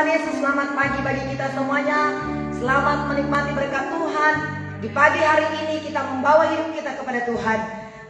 Tuhan Yesus, selamat pagi bagi kita semuanya. Selamat menikmati berkat Tuhan. Di pagi hari ini kita membawa hidup kita kepada Tuhan.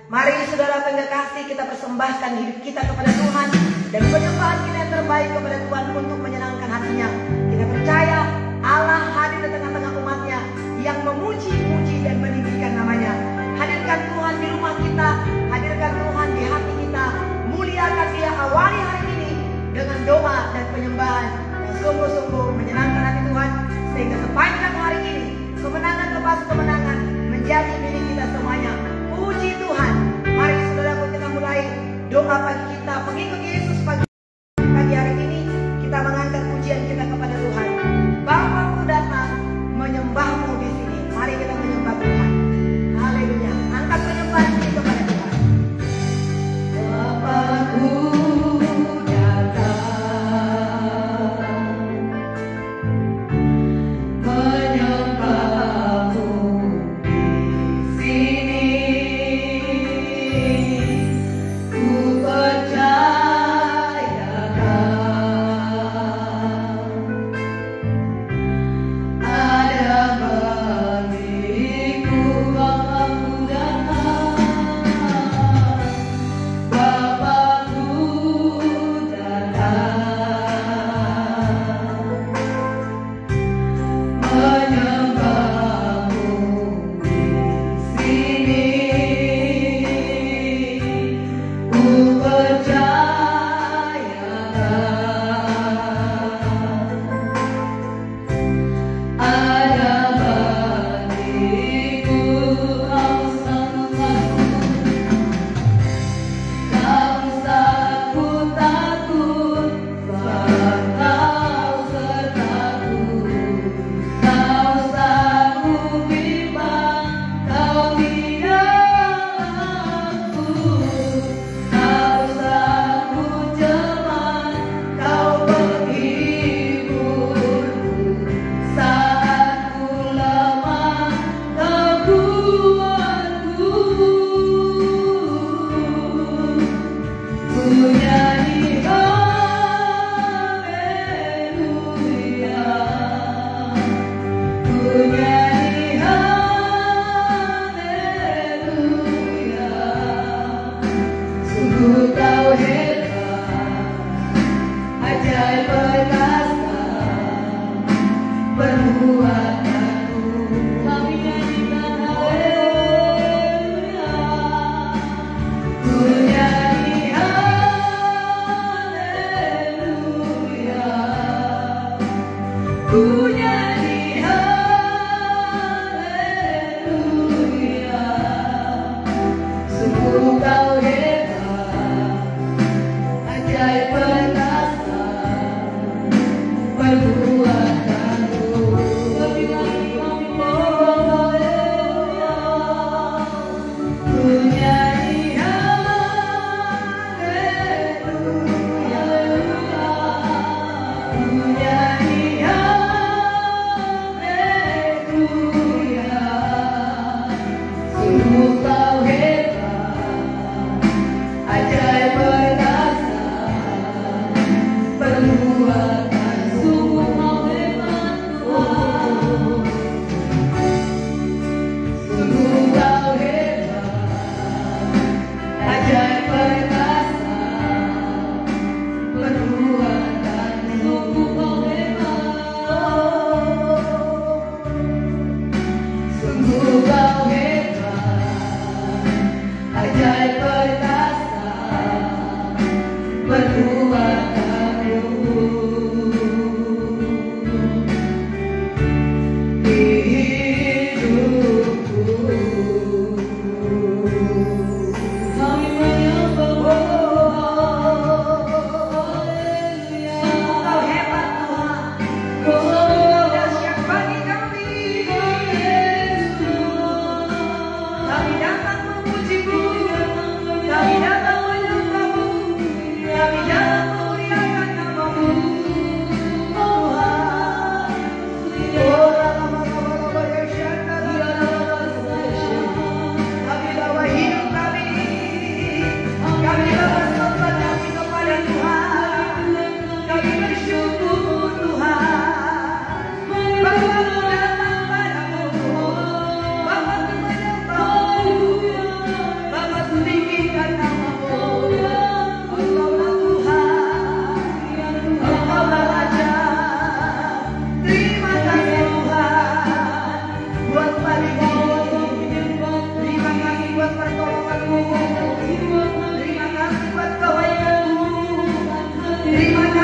Mari saudara pengkasih, kita persembahkan hidup kita kepada Tuhan dan penyembahan kita yang terbaik kepada Tuhan untuk menyenangkan hatinya. Kita percaya Allah hadir di tengah-tengah umatnya yang memuji-muji dan meninggikan namanya. Hadirkan Tuhan di rumah kita, hadirkan Tuhan di hati kita. Muliakan Dia, awali hari ini dengan doa dan penyembahan yang sungguh-sungguh menyenangkan hati Tuhan, sehingga sepanjang hari ini kemenangan lepas kemenangan menjadi milik kita semuanya. Puji Tuhan. Mari saudaraku, kita mulai doa pagi kita, pengikut Yesus pagi hari ini. Kita mengangkat pujian kita kepada Tuhan. Bapakku datang menyembahmu di sini. Mari kita menyembah Tuhan. Haleluya. Angkat penyembahan kita kepada Tuhan. Bapakku Hallelujah.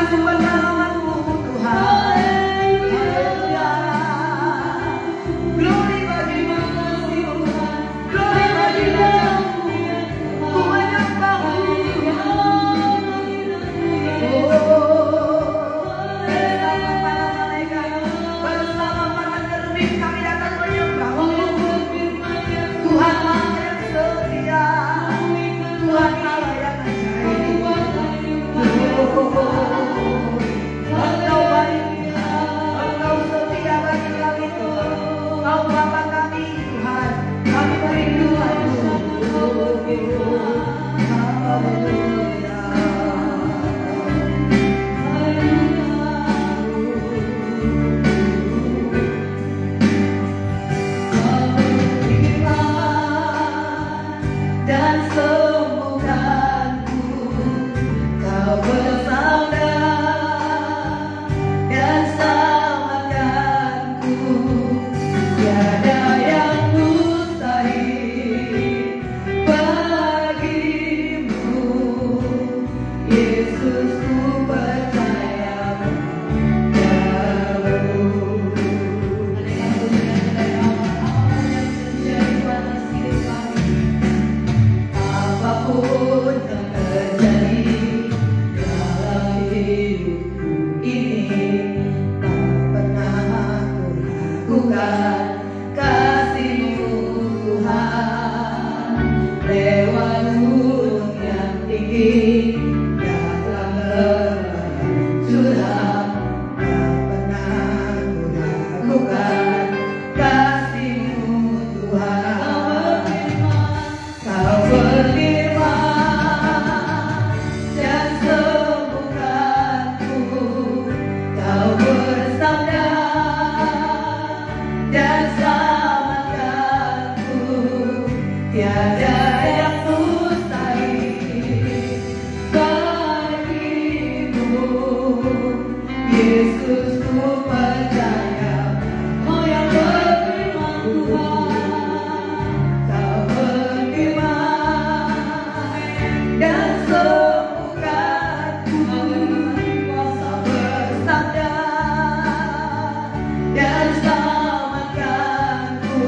sumber rahmat-Mu Tuhan. Haleluya. Glory bagi-Mu, glory bagi-Mu. Ku menyembah-Mu. Bersama para malaikat, bersama para cherubim kami datang menyembah-Mu. Tuhan Allah yang setia, Tuhan Allah yang ajaib. Engkau baik, Engkau setia bagi kami Tuhan. Engkau Bapa kami Tuhan, kami merindukan-Mu. Haleluya. Dan sembuhkanku, Kau bersabda dan selamatkanku. Tiada yang mustahil bagi-Mu, Yesus, ku percaya padamu. Apapun yang terjadi dalam hidupku ini, tak pernah ku ragukan kasih-Mu Tuhan. Lewat gunung yang tinggi, datang lebat suram, tak pernah ku ragukan kasih-Mu Tuhan. Kau berfirman dan sembuhkanku, Kau bersabda dan selamatkanku. Tiada yang mustahil bagi-Mu, Yesus, ku percaya. Oh yang berfirman Tuhan, Kau berfirman dan sembuhkanku, Kau bersabda dan selamatkanku.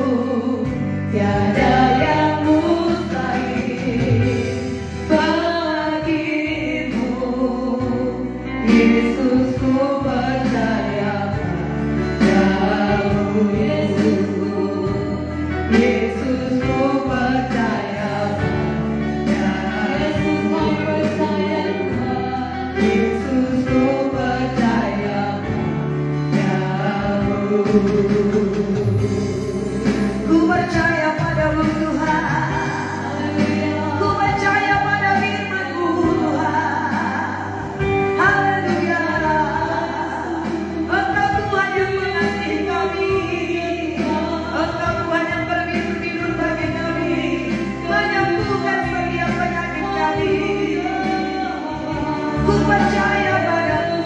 Tiada yang mustahil bagi-Mu, Yesus, ku percaya padamu. Yesus, ku percaya padamu. Yesus, ku percaya padamu. Ku percaya padamu Tuhan. Ku percaya pada firman-Mu Tuhan. Haleluya. Engkau Tuhan yang mengasihi kami. Engkau Tuhan yang berlindung bagi kami, menyembuhkan setiap penyakit kami. Ku percaya padamu.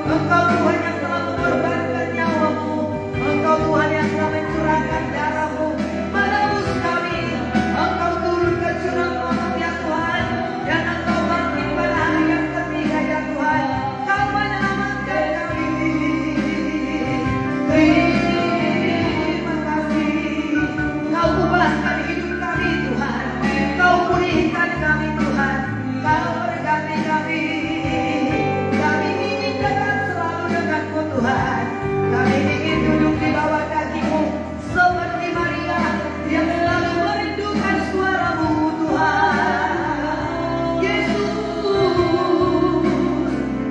Engkau Tuhan yang telah mengorbankan nyawa-Mu. Engkau Tuhan yang telah mencurahkan darah-Mu menebus kami. Engkau turun ke jurang maut ya Tuhan, dan Engkau bangkit pada hari yang ketiga ya Tuhan. Kau menyelamatkan kami. Terima kasih. Kau ubahkan hidup kami Tuhan. Kau pulihkan kami Tuhan. Kau berkati kami. Kami ingin dekat selalu denganmu Tuhan. Kami ingin duduk di bawah kaki-Mu seperti Maria yang selalu merindukan suara-Mu Tuhan. Yesus,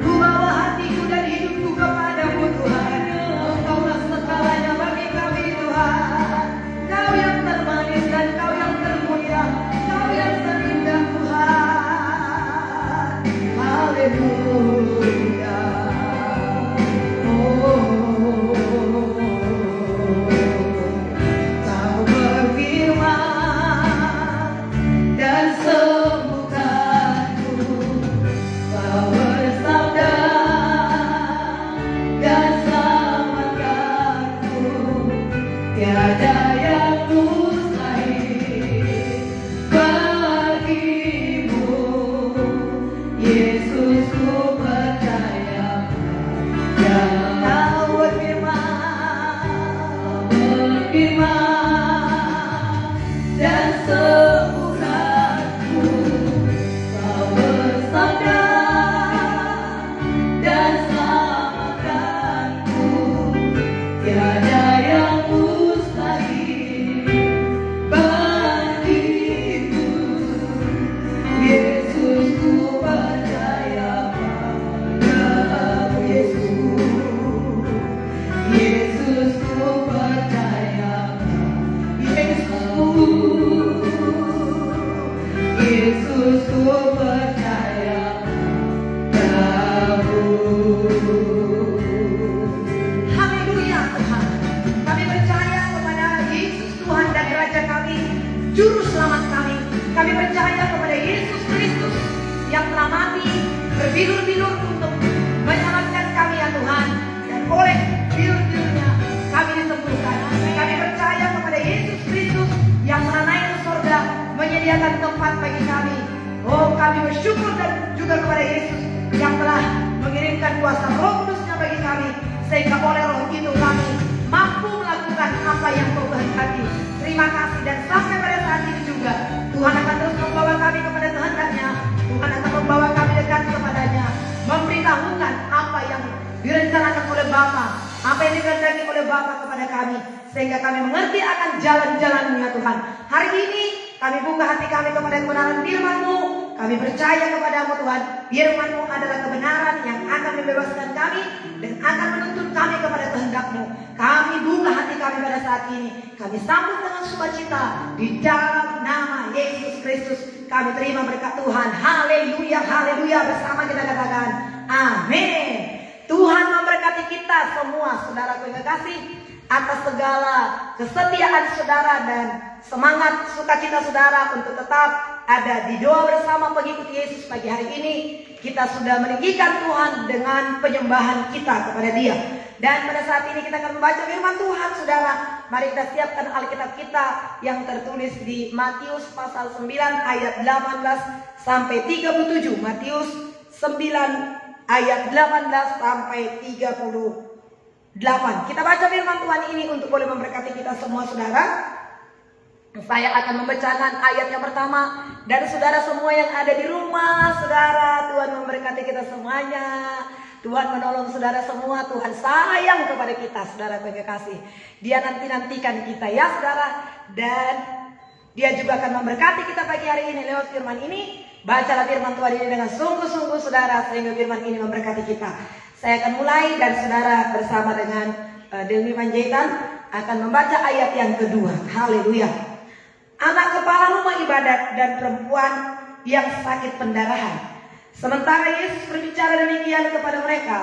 ku bawa hatiku dan hidupku kepadamu Tuhan. Engkaulah segalanya bagi kami Tuhan. Kau yang termanis dan Kau yang termulia, Kau yang terindah Tuhan. Haleluya. Kau berfirman dan sembuhkanku, Kau bersabda dan selamatkanku. Tiada yang mustahil bagi-Mu, Yesus, ku berbilur-bilur untuk menyelamatkan kami ya Tuhan. Dan oleh bilur-bilurnya kami disembuhkan. Kami percaya kepada Yesus Kristus yang telah naik ke surga menyediakan tempat bagi kami. Oh, kami bersyukur dan juga kepada Yesus yang telah mengirimkan kuasa Roh Kudusnya bagi kami, sehingga oleh Roh itu kami mampu melakukan apa yang Kau kehendaki. Terima kasih, dan sampai pada saat ini juga Tuhan akan terus membawa kami kepada kehendaknya. Tuhan akan membawa kami dekat kepadanya, memberitahukan apa yang direncanakan oleh Bapa, apa yang dikehendaki oleh Bapa kepada kami, sehingga kami mengerti akan jalan-jalan-Nya Tuhan. Hari ini kami buka hati kami kepada kebenaran firman-Mu. Kami percaya kepadamu Tuhan. Firman-Mu adalah kebenaran yang akan membebaskan kami dan akan menuntun kami kepada kehendak-Mu. Kami buka hati kami pada saat ini. Kami sambut dengan sukacita di dalam nama Yesus Kristus. Kami terima berkat Tuhan. Haleluya, haleluya. Bersama kita katakan amin. Tuhan memberkati kita semua, saudaraku yang kekasih, atas segala kesetiaan saudara dan semangat sukacita saudara untuk tetap ada di doa bersama pengikut Yesus pagi hari ini. Kita sudah meninggikan Tuhan dengan penyembahan kita kepada Dia. Dan pada saat ini kita akan membaca firman Tuhan, saudara. Mari kita siapkan Alkitab kita yang tertulis di Matius pasal 9 ayat 18 sampai 37. Matius 9 ayat 18 sampai 38. Kita baca firman Tuhan ini untuk boleh memberkati kita semua, saudara. Saya akan membacakan ayat yang pertama. Dan saudara semua yang ada di rumah, saudara, Tuhan memberkati kita semuanya. Tuhan menolong saudara semua. Tuhan sayang kepada kita, saudara yang kasih. Dia nantikan kita ya, saudara. Dan Dia juga akan memberkati kita pagi hari ini lewat firman ini. Bacalah firman Tuhan ini dengan sungguh-sungguh, saudara, sehingga firman ini memberkati kita. Saya akan mulai, dan saudara bersama dengan Delmi Panjaitan akan membaca ayat yang kedua. Haleluya. Anak kepala rumah ibadat dan perempuan yang sakit pendarahan. Sementara Yesus berbicara demikian kepada mereka,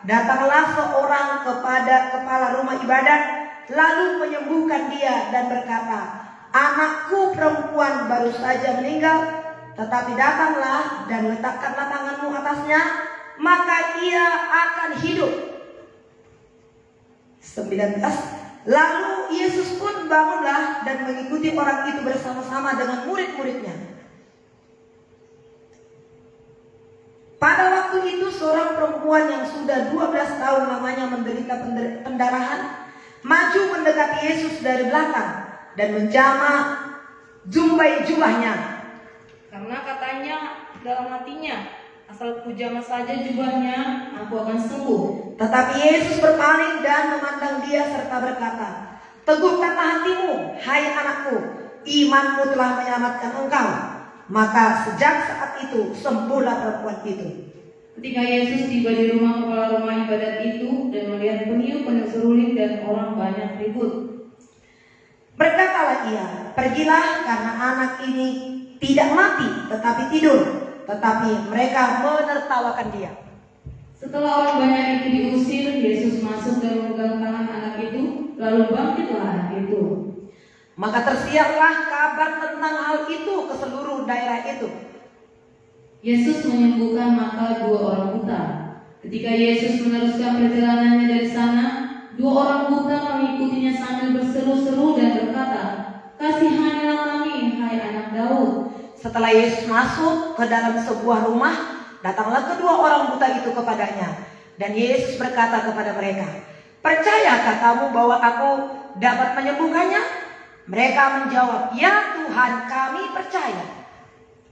datanglah seorang kepada kepala rumah ibadat, lalu menyembuhkan dia dan berkata, anakku perempuan baru saja meninggal, tetapi datanglah dan letakkanlah tanganmu atasnya, maka ia akan hidup. 19. Lalu Yesus pun bangunlah dan mengikuti orang itu bersama-sama dengan murid-muridnya. Pada waktu itu seorang perempuan yang sudah 12 tahun lamanya menderita pendarahan maju mendekati Yesus dari belakang dan menjamah jumbai jubahnya. Karena katanya dalam hatinya, asal kujamah saja jubahnya, aku akan sembuh. Tetapi Yesus berpaling dan memandang dia serta berkata, teguhkanlah hatimu, hai anakku, imanmu telah menyelamatkan engkau. Maka sejak saat itu sembuhlah perempuan itu. Ketika Yesus tiba di rumah kepala rumah ibadat itu dan melihat peniup seruling dan orang banyak ribut, berkatalah ia, pergilah, karena anak ini tidak mati tetapi tidur. Tetapi mereka menertawakan dia. Setelah orang banyak itu diusir, Yesus masuk dan memegang tangan anak itu, lalu bangkitlah anak itu. Maka tersiarlah kabar tentang hal itu ke seluruh daerah itu. Yesus menyembuhkan mata 2 orang buta. Ketika Yesus meneruskan perjalanannya dari sana, 2 orang buta mengikutinya sambil berseru-seru dan berkata, kasihanilah kami, hai anak Daud. Setelah Yesus masuk ke dalam sebuah rumah, datanglah kedua orang buta itu kepadanya. Dan Yesus berkata kepada mereka, percayakah kamu bahwa aku dapat menyembuhkannya? Mereka menjawab, ya Tuhan, kami percaya.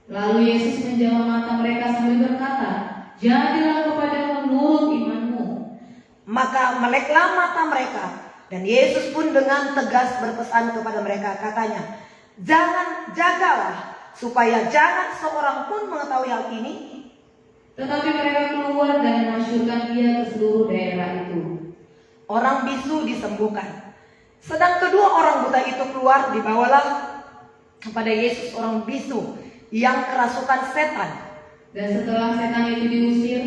Lalu Yesus menjamah mata mereka sambil berkata, jadilah kepadamu menurut imanmu. Maka meleklah mata mereka. Dan Yesus pun dengan tegas berpesan kepada mereka, katanya, jagalah, supaya jangan seorang pun mengetahui hal ini. Tetapi mereka keluar dan memasyurkan dia ke seluruh daerah itu. Orang bisu disembuhkan. Sedang kedua orang buta itu keluar, dibawalah kepada Yesus orang bisu yang kerasukan setan. Dan setelah setan itu diusir,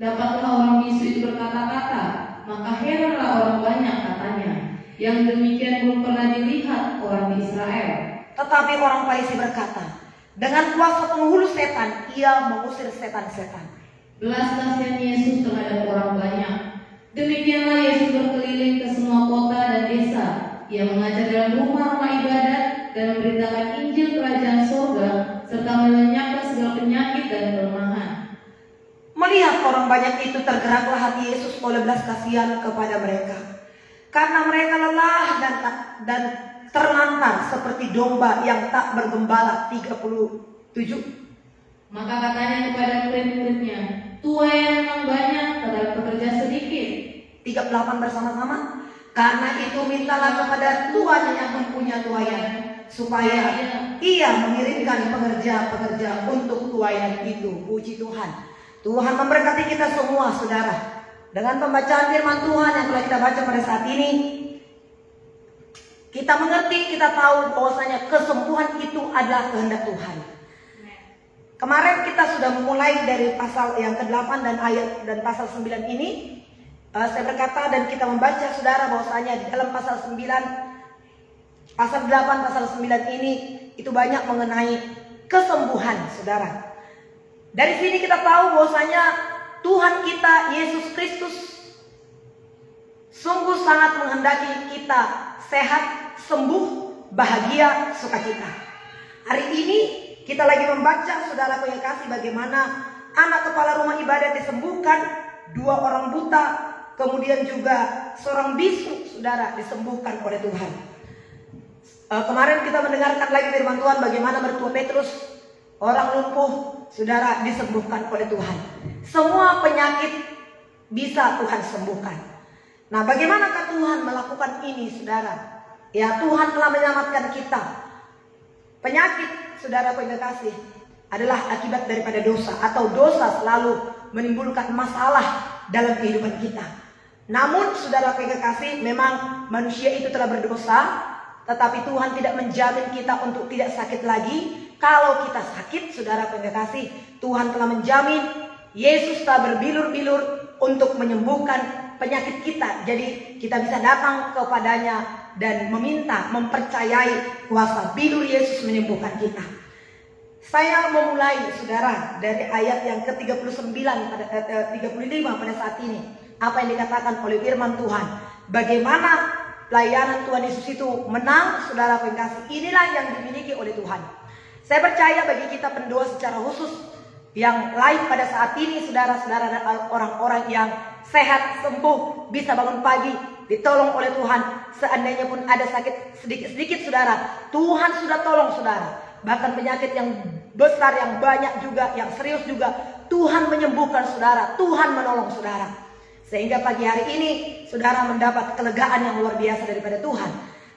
dapatlah orang bisu itu berkata-kata. Maka heranlah orang banyak, katanya, yang demikian belum pernah dilihat orang di Israel. Tetapi orang Farisi berkata, dengan kuasa penghulu setan ia mengusir setan-setan. belas kasihan Yesus terhadap orang banyak. Demikianlah Yesus berkeliling ke semua kota dan desa. Ia mengajar dalam rumah-rumah ibadat dan memberitakan Injil Kerajaan Surga serta melenyapkan segala penyakit dan kelemahan. Melihat orang banyak itu, tergeraklah hati Yesus oleh belas kasihan kepada mereka, karena mereka lelah dan terlantar seperti domba yang tak bergembala. 37. Maka katanya kepada murid-muridnya, tuai memang banyak, tetapi pekerja sedikit. 38 bersama-sama. Karena itu mintalah kepada Tuhan yang mempunyai tuaian, supaya Ia mengirimkan pekerja-pekerja untuk tuaian itu. Puji Tuhan. Tuhan memberkati kita semua, saudara. Dengan pembacaan firman Tuhan yang telah kita baca pada saat ini, kita mengerti, kita tahu bahwasanya kesembuhan itu adalah kehendak Tuhan. Kemarin kita sudah memulai dari pasal yang ke-8 dan pasal 9 ini. Saya berkata dan kita membaca, saudara, bahwasanya di dalam pasal 9, pasal 8, pasal 9 ini itu banyak mengenai kesembuhan, saudara. Dari sini kita tahu bahwasanya Tuhan kita Yesus Kristus sungguh sangat menghendaki kita sehat, sembuh, bahagia, sukacita. Hari ini kita lagi membaca, saudara yang kasih, bagaimana anak kepala rumah ibadat disembuhkan, 2 orang buta, kemudian juga seorang bisu, saudara, disembuhkan oleh Tuhan. Kemarin kita mendengarkan lagi firman Tuhan bagaimana mertua Petrus, orang lumpuh, saudara, disembuhkan oleh Tuhan. Semua penyakit bisa Tuhan sembuhkan. Nah, bagaimanakah Tuhan melakukan ini, saudara? Ya, Tuhan telah menyelamatkan kita. Penyakit, saudara yang kasih, adalah akibat daripada dosa, atau dosa selalu menimbulkan masalah dalam kehidupan kita. Namun, saudara yang kasih, memang manusia itu telah berdosa, tetapi Tuhan tidak menjamin kita untuk tidak sakit lagi. Kalau kita sakit, saudara yang kasih, Tuhan telah menjamin, Yesus telah berbilur-bilur untuk menyembuhkan penyakit kita. Jadi kita bisa datang kepadanya dan meminta, mempercayai kuasa bilur Yesus menyembuhkan kita. Saya memulai, saudara, dari ayat yang ke-39 pada 35 pada saat ini. Apa yang dikatakan oleh firman Tuhan, bagaimana pelayanan Tuhan Yesus itu menang, saudara pengkasih. Inilah yang dimiliki oleh Tuhan. Saya percaya bagi kita pendoa secara khusus yang live pada saat ini, saudara-saudara, dan orang-orang yang sehat, sembuh, bisa bangun pagi, ditolong oleh Tuhan. Seandainya pun ada sakit sedikit-sedikit, saudara, Tuhan sudah tolong, saudara. Bahkan penyakit yang besar, yang banyak juga, yang serius juga, Tuhan menyembuhkan, saudara. Tuhan menolong, saudara. Sehingga pagi hari ini, saudara mendapat kelegaan yang luar biasa daripada Tuhan.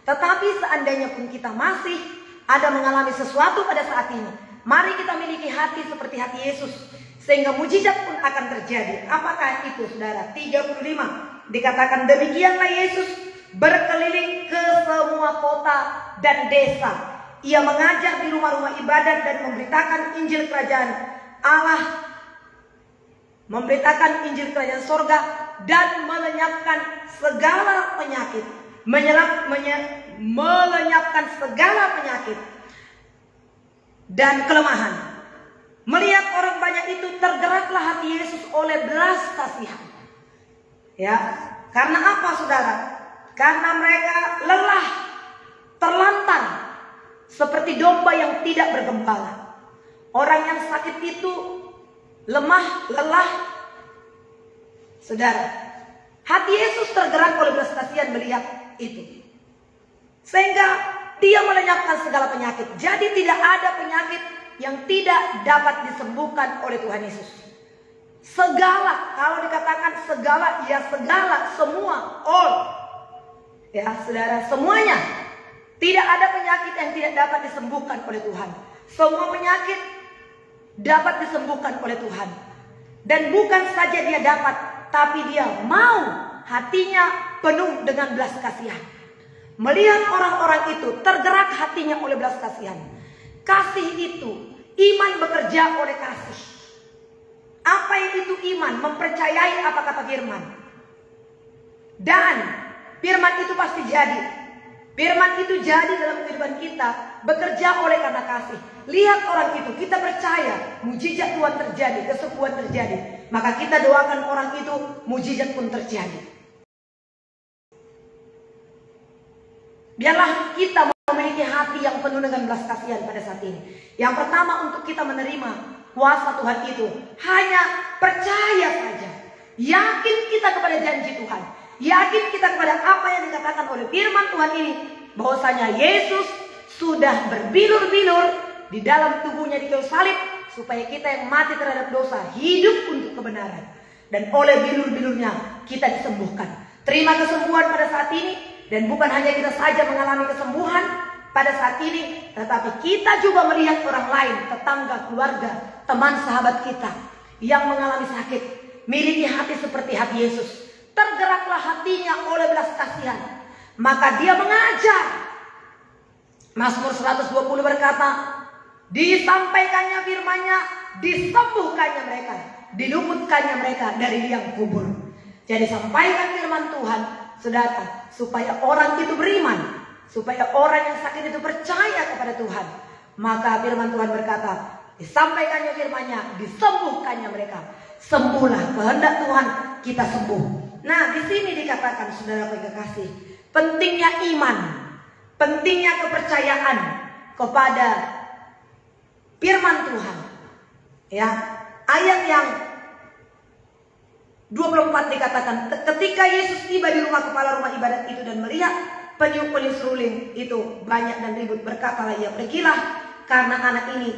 Tetapi seandainya pun kita masih ada mengalami sesuatu pada saat ini, mari kita miliki hati seperti hati Yesus, sehingga mujizat pun akan terjadi. Apakah itu, saudara? 35 dikatakan, demikianlah Yesus berkeliling ke semua kota dan desa. Ia mengajar di rumah-rumah ibadat dan memberitakan Injil Kerajaan Allah, memberitakan Injil Kerajaan Sorga, dan melenyapkan segala penyakit, melenyapkan segala penyakit dan kelemahan. Melihat orang banyak itu, tergeraklah hati Yesus oleh belas kasihan. Ya, karena apa, saudara? Karena mereka lelah, terlantar, seperti domba yang tidak bergembala. Orang yang sakit itu lemah, lelah. Saudara, hati Yesus tergerak oleh belas kasihan melihat itu, sehingga dia melenyapkan segala penyakit. Jadi tidak ada penyakit yang tidak dapat disembuhkan oleh Tuhan Yesus. Segala, kalau dikatakan segala, ya segala, semua, all. Ya, saudara, semuanya. Tidak ada penyakit yang tidak dapat disembuhkan oleh Tuhan. Semua penyakit dapat disembuhkan oleh Tuhan. Dan bukan saja dia dapat, tapi dia mau, hatinya penuh dengan belas kasihan. Melihat orang-orang itu, tergerak hatinya oleh belas kasihan. Kasih itu, iman bekerja oleh kasih. Apa itu iman? Mempercayai apa kata firman. Dan firman itu pasti jadi. Firman itu jadi dalam kehidupan kita, bekerja oleh karena kasih. Lihat orang itu, kita percaya mujizat Tuhan terjadi, kesembuhan terjadi. Maka kita doakan orang itu, mujizat pun terjadi. Biarlah kita memiliki hati yang penuh dengan belas kasihan pada saat ini. Yang pertama, untuk kita menerima kuasa Tuhan itu, hanya percaya saja. Yakin kita kepada janji Tuhan. Yakin kita kepada apa yang dikatakan oleh firman Tuhan ini, bahwasanya Yesus sudah berbilur-bilur di dalam tubuhnya di kayu salib, supaya kita yang mati terhadap dosa hidup untuk kebenaran, dan oleh bilur-bilurnya kita disembuhkan. Terima kesembuhan pada saat ini, dan bukan hanya kita saja mengalami kesembuhan pada saat ini, tetapi kita juga melihat orang lain, tetangga, keluarga, teman, sahabat kita yang mengalami sakit, miliki hati seperti hati Yesus. Tergeraklah hatinya oleh belas kasihan, maka dia mengajar. Mazmur 120 berkata, disampaikannya firman-Nya, disembuhkannya mereka, diluputkannya mereka dari liang kubur. Jadi sampaikan firman Tuhan, saudara, supaya orang itu beriman, supaya orang yang sakit itu percaya kepada Tuhan. Maka firman Tuhan berkata, disampaikannya firman-Nya, disembuhkannya mereka. Sembuhlah, kehendak Tuhan kita sembuh. Nah, di sini dikatakan, saudara yang kekasih, pentingnya iman, pentingnya kepercayaan kepada firman Tuhan. Ya, ayat yang 24 dikatakan, ketika Yesus tiba di rumah kepala rumah ibadat itu dan melihat peniup-peniup seruling itu banyak dan ribut, berkatalah ia, pergilah, karena anak ini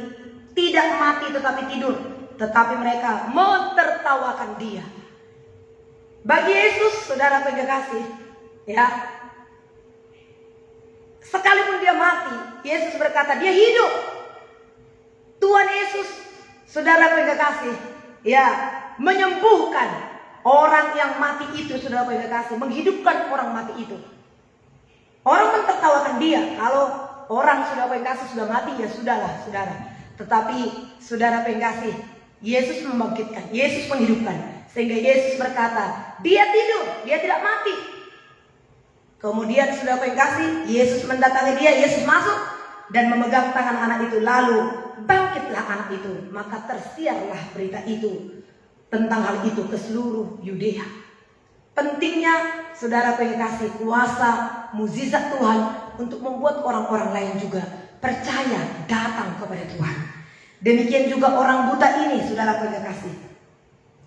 tidak mati tetapi tidur. Tetapi mereka mentertawakan dia. Bagi Yesus, saudara kekasih, ya, sekalipun dia mati, Yesus berkata dia hidup. Tuhan Yesus, saudara kekasih, ya, menyembuhkan orang yang mati itu, saudara kekasih, menghidupkan orang mati itu. Orang mentertawakan dia. Kalau orang, saudara kekasih, sudah mati, ya sudahlah, saudara. Tetapi saudara kekasih, Yesus membangkitkan, Yesus menghidupkan. Sehingga Yesus berkata, dia tidur, dia tidak mati. Kemudian saudara kekasih, Yesus mendatangi dia, Yesus masuk dan memegang tangan anak itu. Lalu bangkitlah anak itu. Maka tersiarlah berita itu tentang hal itu ke seluruh Yudea. Pentingnya saudara kekasih, kuasa mukjizat Tuhan untuk membuat orang-orang lain juga percaya datang kepada Tuhan. Demikian juga orang buta ini, saudara kekasih.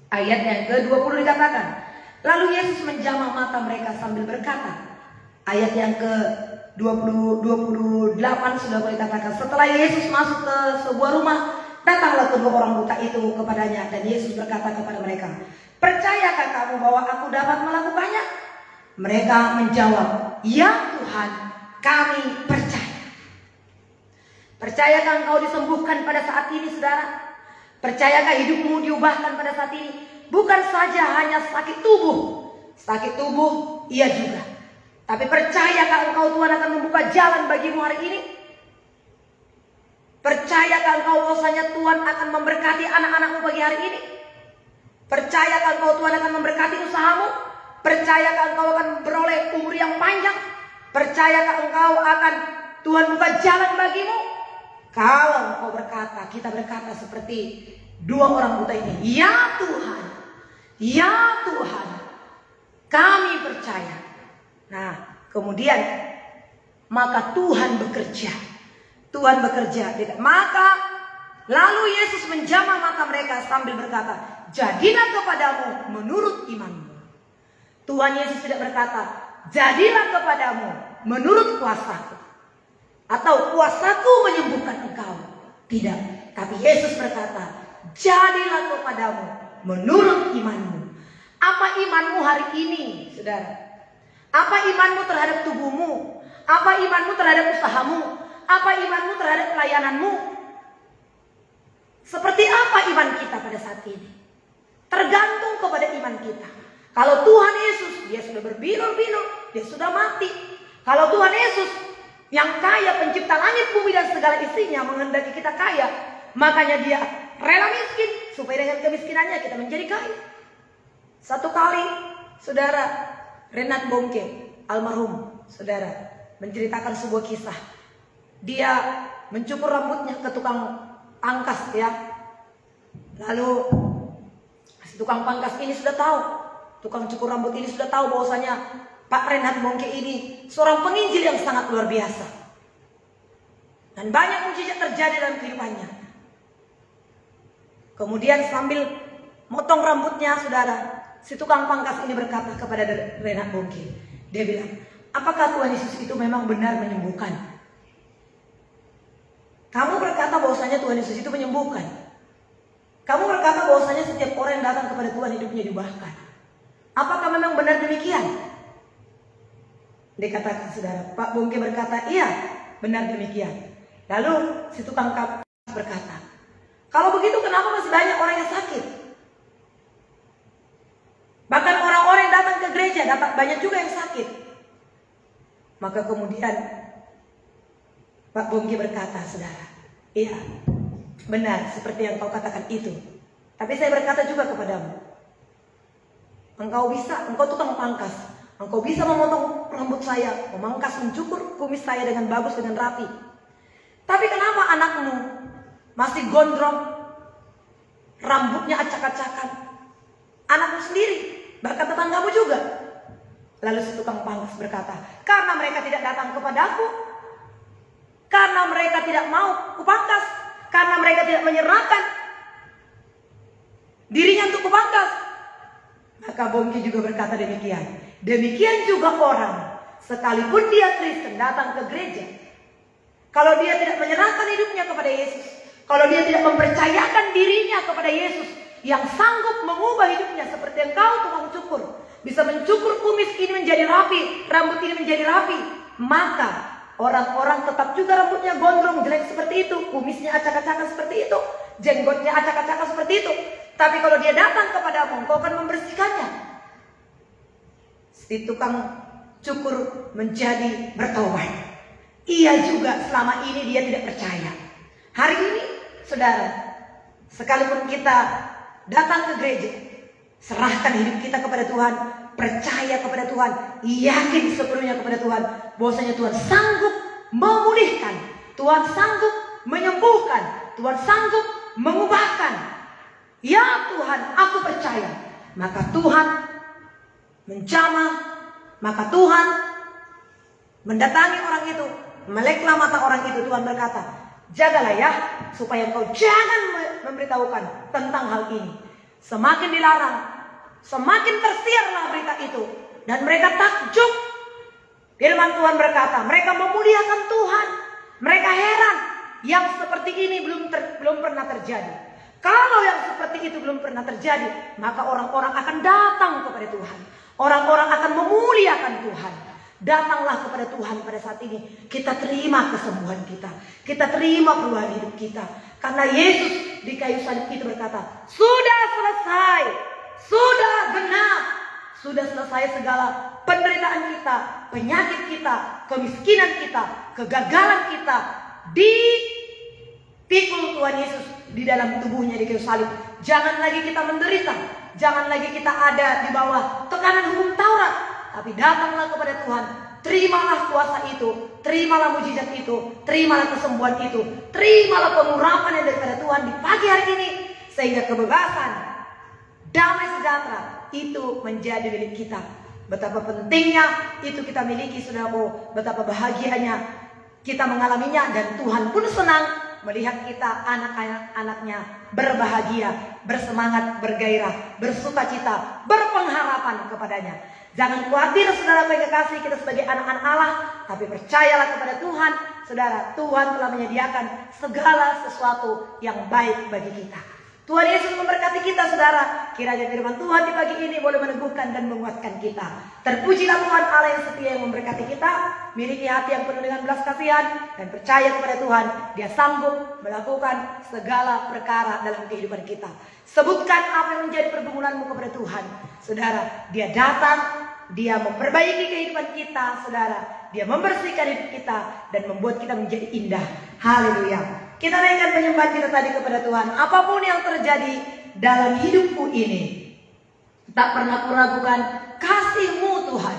Ayat yang ke-20 dikatakan, lalu Yesus menjamah mata mereka sambil berkata. Ayat yang ke-28 sudah boleh dikatakan, setelah Yesus masuk ke sebuah rumah, datanglah kedua orang buta itu kepadanya, dan Yesus berkata kepada mereka, percayakah kamu bahwa aku dapat melakukannya? Mereka menjawab, ya Tuhan, kami percaya. Percayakah engkau disembuhkan pada saat ini, saudara? Percayakah hidupmu diubahkan pada saat ini? Bukan saja hanya sakit tubuh. Sakit tubuh, iya juga. Tapi percayakah engkau Tuhan akan membuka jalan bagimu hari ini? Percayakah engkau bahwasanya Tuhan akan memberkati anak-anakmu pagi hari ini? Percayakah engkau Tuhan akan memberkati usahamu? Percayakah engkau akan beroleh umur yang panjang? Percayakah engkau akan Tuhan buka jalan bagimu? Kalau engkau berkata, kita berkata seperti dua orang buta ini, ya Tuhan, ya Tuhan, kami percaya. Nah, kemudian maka Tuhan bekerja. Tuhan bekerja. Maka lalu Yesus menjamah mata mereka sambil berkata, jadilah kepadamu menurut imanmu. Tuhan Yesus tidak berkata, jadilah kepadamu menurut kuasaku, atau kuasaku menyembuhkan engkau. Tidak. Tapi Yesus berkata, jadilah kepadamu menurut imanmu. Apa imanmu hari ini, saudara? Apa imanmu terhadap tubuhmu? Apa imanmu terhadap usahamu? Apa imanmu terhadap pelayananmu? Seperti apa iman kita pada saat ini? Tergantung kepada iman kita. Kalau Tuhan Yesus, dia sudah berbilur-bilur, dia sudah mati. Kalau Tuhan Yesus yang kaya, pencipta langit, bumi dan segala isinya, menghendaki kita kaya, makanya dia rela miskin supaya dengan kemiskinannya kita menjadi kaya. Satu kali, saudara, Renat Bongke, almarhum, saudara, menceritakan sebuah kisah. Dia mencukur rambutnya ke tukang pangkas ya. Lalu si tukang pangkas ini sudah tahu, tukang cukur rambut ini sudah tahu bahwasanya Pak Reinhard Bongke ini seorang penginjil yang sangat luar biasa. Dan banyak mukjizat terjadi dalam kehidupannya. Kemudian sambil motong rambutnya, saudara, si tukang pangkas ini berkata kepada Reinhard Bongke. Dia bilang, apakah Tuhan Yesus itu memang benar menyembuhkan? Kamu berkata bahwasanya Tuhan Yesus itu menyembuhkan. Kamu berkata bahwasanya setiap orang yang datang kepada Tuhan hidupnya diubahkan. Apakah memang benar demikian? Dikatakan saudara, Pak Bongke berkata, iya, benar demikian. Lalu si tukang pangkas berkata, kalau begitu kenapa masih banyak orang yang sakit? Bahkan orang-orang yang datang ke gereja, banyak juga yang sakit. Maka kemudian Pak Bongke berkata, saudara, iya, benar seperti yang kau katakan itu. Tapi saya berkata juga kepadamu, engkau tukang pangkas, engkau bisa memotong rambut saya, memangkas, mencukur kumis saya dengan bagus, dengan rapi. Tapi kenapa anakmu masih gondrong, rambutnya acak-acakan? Anakmu sendiri, bahkan tetanggamu juga. Lalu si tukang pangkas berkata, karena mereka tidak datang kepadaku, karena mereka tidak mau kupangkas, karena mereka tidak menyerahkan dirinya untuk kupangkas. Maka Bongke juga berkata demikian. Demikian juga orang, sekalipun dia Kristen datang ke gereja, kalau dia tidak menyerahkan hidupnya kepada Yesus, kalau dia tidak mempercayakan dirinya kepada Yesus yang sanggup mengubah hidupnya seperti engkau tukang cukur, bisa mencukur kumis ini menjadi rapi, rambut ini menjadi rapi, maka orang-orang tetap juga rambutnya gondrong jelek seperti itu, kumisnya acak-acakan seperti itu, jenggotnya acak-acakan seperti itu. Tapi kalau dia datang kepadamu, engkau akan membersihkannya. Si tukang cukur menjadi bertobat. Ia juga selama ini dia tidak percaya. Hari ini, saudara, sekalipun kita datang ke gereja, serahkan hidup kita kepada Tuhan, percaya kepada Tuhan, yakin sepenuhnya kepada Tuhan, bahwasanya Tuhan sanggup memulihkan, Tuhan sanggup menyembuhkan, Tuhan sanggup mengubahkan. Ya Tuhan, aku percaya. Maka Tuhan menjamah, maka Tuhan mendatangi orang itu, meleklah mata orang itu. Tuhan berkata, jagalah ya, supaya engkau jangan memberitahukan tentang hal ini. Semakin dilarang, semakin tersiarlah berita itu. Dan mereka takjub. Firman Tuhan berkata, mereka memuliakan Tuhan. Mereka heran, yang seperti ini belum pernah terjadi. Kalau yang seperti itu belum pernah terjadi, maka orang-orang akan datang kepada Tuhan. Orang-orang akan memuliakan Tuhan. Datanglah kepada Tuhan pada saat ini. Kita terima kesembuhan kita. Kita terima perubahan hidup kita. Karena Yesus di kayu salib itu berkata, sudah selesai. Sudah genap. Sudah selesai segala penderitaan kita, penyakit kita, kemiskinan kita, kegagalan kita. Dipikul Tuhan Yesus di dalam tubuhnya di kayu salib. Jangan lagi kita menderita. Jangan lagi kita ada di bawah tekanan hukum Taurat. Tapi datanglah kepada Tuhan. Terimalah kuasa itu. Terimalah mujizat itu. Terimalah kesembuhan itu. Terimalah pengurapan yang daripada Tuhan di pagi hari ini. Sehingga kebebasan, damai sejahtera itu menjadi milik kita. Betapa pentingnya itu kita miliki, saudaraku. Betapa bahagianya kita mengalaminya. Dan Tuhan pun senang melihat kita anak-anaknya berbahagia, bersemangat, bergairah, bersukacita, berpengharapan kepadanya. Jangan khawatir saudara yang kekasih, kita sebagai anak-anak Allah, tapi percayalah kepada Tuhan. Saudara, Tuhan telah menyediakan segala sesuatu yang baik bagi kita. Tuhan Yesus memberkati kita, saudara. Kiranya firman Tuhan di pagi ini boleh meneguhkan dan menguatkan kita. Terpujilah Tuhan Allah yang setia yang memberkati kita. Miliki hati yang penuh dengan belas kasihan dan percaya kepada Tuhan. Dia sanggup melakukan segala perkara dalam kehidupan kita. Sebutkan apa yang menjadi pergumulanmu kepada Tuhan. Saudara, Dia datang, Dia memperbaiki kehidupan kita, saudara. Dia membersihkan hidup kita dan membuat kita menjadi indah. Haleluya. Kita naikkan penyembahan kita tadi kepada Tuhan. Apapun yang terjadi dalam hidupku ini, tak pernah kuragukan kasih-Mu Tuhan.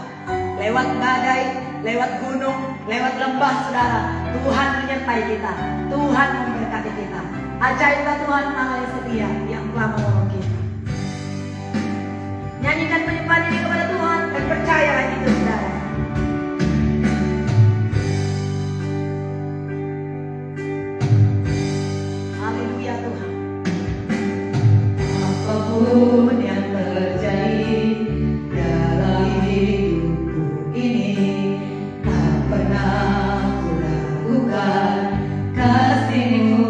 Lewat badai, lewat gunung, lewat lembah saudara, Tuhan menyertai kita, Tuhan memberkati kita. Ajaiblah Tuhan Allah yang setia, yang telah menolong kita. Nyanyikan penyembahan ini kepada Tuhan dan percayalah itu saudara. Haleluya Tuhan. Apapun yang terjadi dalam hidupku ini, tak pernah ku ragukan kasih-Mu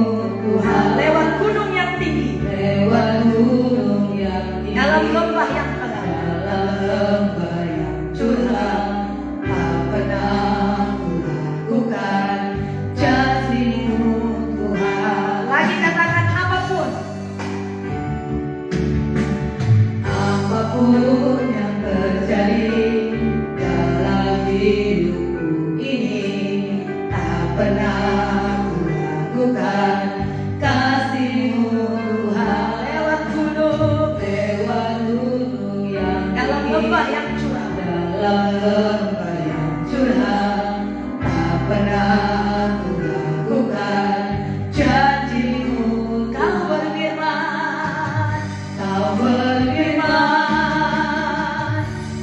Tuhan. Lewat gunung yang tinggi, Lewat gunung yang tinggi, dalam lembah yang terang, dalam lembah yang curam, tak pernah ku ragukan janji-Mu Tuhan. lagi katakan apapun, Apapun yang terjadi dalam hidupku ini, tak pernah ku ragukan kasih-Mu Tuhan. lewat gunung, Lewat gunung yang dalam tinggi, lembah yang curam, dalam lembah yang curam, tak pernah ku ragukan janji-Mu. Kau berfirman, Kau berfirman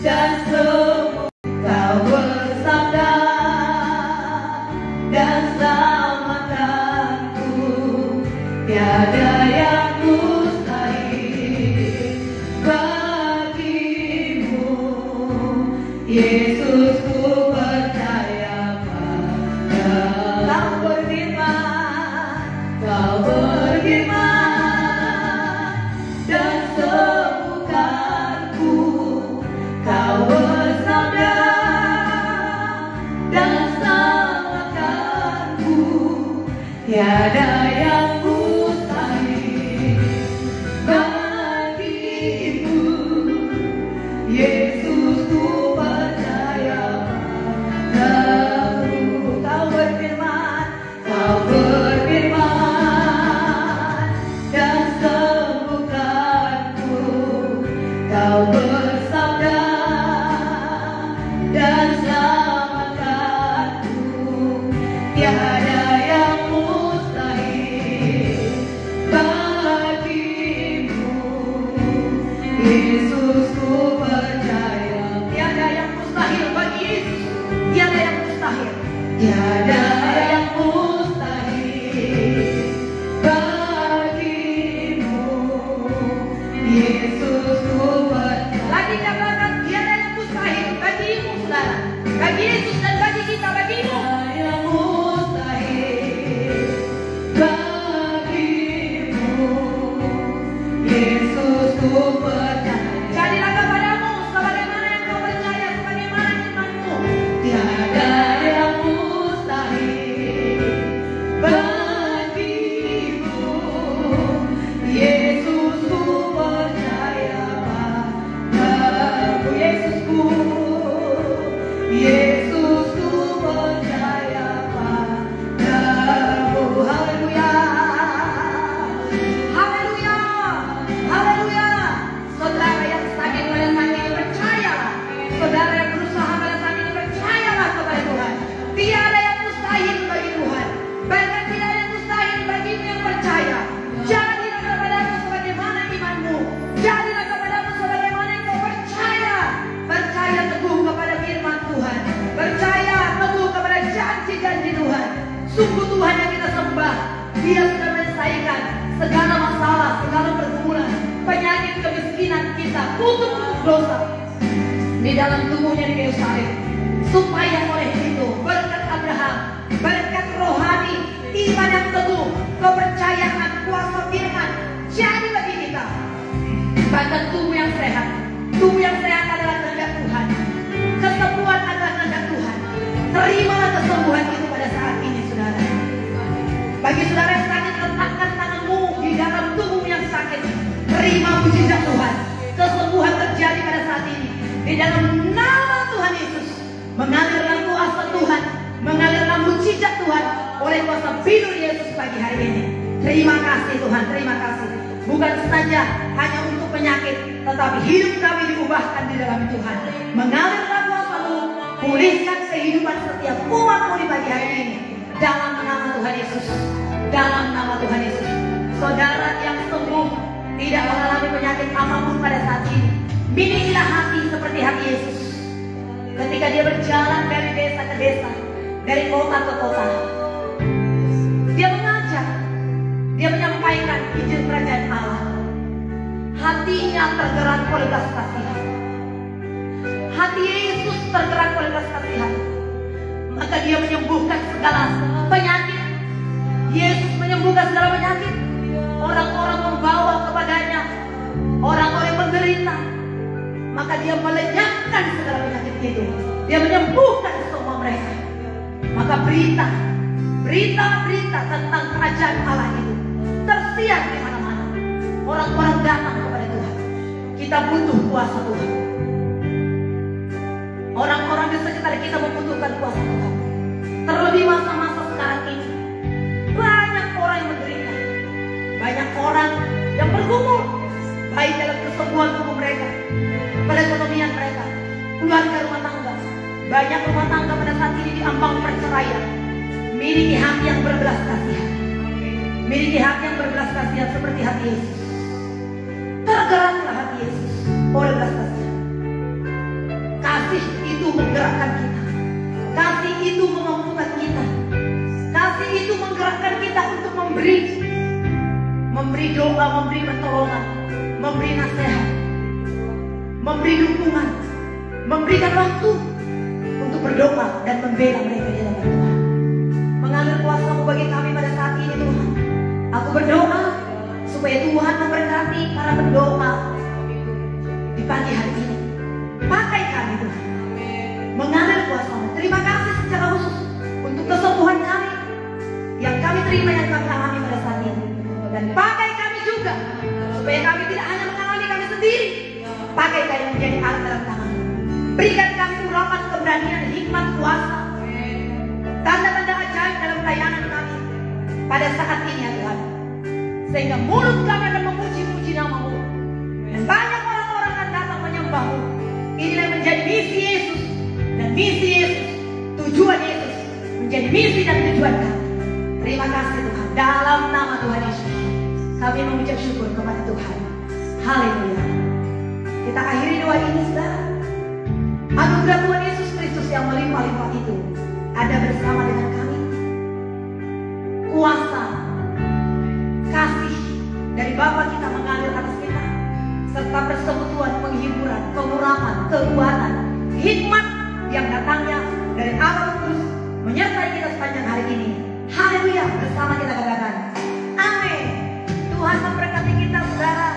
dan semua Kau bersabda dan selamatkanku, tiada yang mustahil bagimu. Yesus, ku percaya padamu. kau berfirman, Kau berfirman dan sembuhkanku. Kau bersabda dan selamatkanku, tiada yang mustahil bagimu. Yesus, ku percaya padamu. kau berfirman, Kau berfirman dan sembuhkanku. Kau bersabda dan selamatkanku, tiada yang mustahil bagimu. Yesus, ku percaya tiada yang mustahil bagi Yesus, tiada yang mustahil. tiada yang mustahil bagimu. Yesus, ku percaya. Lagi katakan tiada yang mustahil bagimu saudara, bagi Yesus dan bagi kita, bagimu. Tiada yang mustahil bagimu. Yesus, ku percaya. Jadilah kepadamu sebagaimana yang kau percaya, sebagaimana imanmu. Tiada yang mustahil bagimu. Yesus, ku percaya padamu. Yesus, ku percaya padamu. Haleluya, haleluya, haleluya. Saudara yang sakit pada saat ini percayalah, saudara yang berusaha pada saat ini percayalah kepada Tuhan. Tiada yang mustahil bagi Tuhan, bahkan tidak ada yang mustahil bagimu yang percaya. Jadilah kepadamu sebagaimana imanmu, jadilah kepadamu sebagaimana yang kau percaya. Percaya teguh kepada firman Tuhan, percaya teguh kepada janji-janji Tuhan. Sungguh Tuhan yang kita sembah, Dia sudah menyelesaikan segala masalah, segala pergumulan, penyakit, kemiskinan kita, kutuk dosa di dalam tubuhnya di kayu salib, supaya oleh itu berkat Abraham, berkat rohani, iman yang teguh, kepercayaan, kuasa firman jadi bagi kita. Bahkan tubuh yang sehat adalah kehendak Tuhan, kesembuhan adalah kehendak Tuhan. Terimalah kesembuhan itu pada saat ini saudara. Bagi saudara yang sakit, letakkan tanganmu di dalam tubuh yang sakit. Terima mujizat Tuhan, kesembuhan terjadi pada saat ini di dalam nama Tuhan Yesus. Mengalirlah kuasa Tuhan, mengalirlah mujizat Tuhan oleh kuasa bidur Yesus pagi hari ini. Terima kasih Tuhan, terima kasih. Bukan saja hanya untuk penyakit, tetapi hidup kami diubahkan di dalam Tuhan. Mengalirlah kuasa-Mu, Pulihkan kehidupan setiap umatmu di pagi hari ini. Dalam nama Tuhan Yesus. Dalam nama Tuhan Yesus. Saudara yang sembuh, tidak mengalami penyakit apapun pada saat ini, milikilah hati seperti hati Yesus. Ketika dia berjalan dari desa ke desa, dari kota ke kota, dia mengajak, dia menyampaikan Injil Kerajaan Allah. Hatinya tergerak oleh belas kasihan. Hati Yesus tergerak oleh belas kasihan. Maka dia menyembuhkan segala penyakit. Yesus menyembuhkan segala penyakit. Orang-orang membawa kepadanya orang-orang yang menderita. Maka dia melenyapkan segala penyakit itu. Dia menyembuhkan semua mereka. Maka berita-berita tentang kerajaan Allah itu tersiar di mana-mana. Orang-orang datang kepada Tuhan. Kita butuh kuasa Tuhan. Orang-orang di sekitar kita membutuhkan kuasa Tuhan. Terlebih masa-masa sekarang ini, banyak orang yang menderita, banyak orang yang bergumul, baik dalam kesembuhan tubuh mereka, perekonomian mereka, keluarga rumah tangga. Banyak rumah tangga pada saat ini diambang perceraian. Miliki hati yang berbelas kasihan. Miliki hati yang berbelas kasihan seperti hati Yesus. Tergeraklah hati Yesus oleh belas kasihan. Kasih itu menggerakkan kita. Kasih itu memampukan kita. Kasih itu menggerakkan kita untuk memberi doa, memberi pertolongan, memberi nasihat, memberi dukungan, memberikan waktu untuk berdoa dan membela mereka di dalam Tuhan. Mengalir kuasa-Mu bagi kami pada saat ini Tuhan. Aku berdoa supaya Tuhan memberkati para pendoa di pagi hari ini. Pakai kami Tuhan, mengalir kuasa-Mu. Terima kasih secara khusus untuk kesembuhan kami yang kami terima, yang kami alami pada saat ini. Dan pakai kami juga supaya kami tidak hanya mengalami kami sendiri. Pakai kami menjadi alat dalam tangan-Mu. Berikan kami urapan keberanian, hikmat, kuasa, tanda-tanda ajaib dalam pelayanan kami pada saat ini ya Tuhan. Sehingga mulut kami akan memuji-muji nama-Mu. Dan banyak orang-orang akan datang menyembah-Mu. Inilah menjadi misi Yesus. Dan misi Yesus, tujuan Yesus menjadi misi dan tujuan kami. Terima kasih Tuhan. Dalam nama Tuhan Yesus kami mengucap syukur kepada Tuhan. Haleluya. Kita akhiri doa ini saudara. Anugerah Tuhan Yesus Kristus yang melimpah-limpah itu ada bersama dengan kami. Kuasa, kasih dari Bapa kita mengalir atas kita, serta persekutuan, penghiburan, pengurapan, kekuatan, hikmat yang datangnya dari Allah Kudus menyertai kita sepanjang hari ini. Haleluya. Bersama kita katakan amin. Tuhan memberkati kita saudara.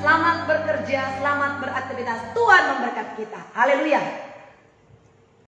Selamat bekerja, selamat beraktivitas. Tuhan memberkati kita. Haleluya.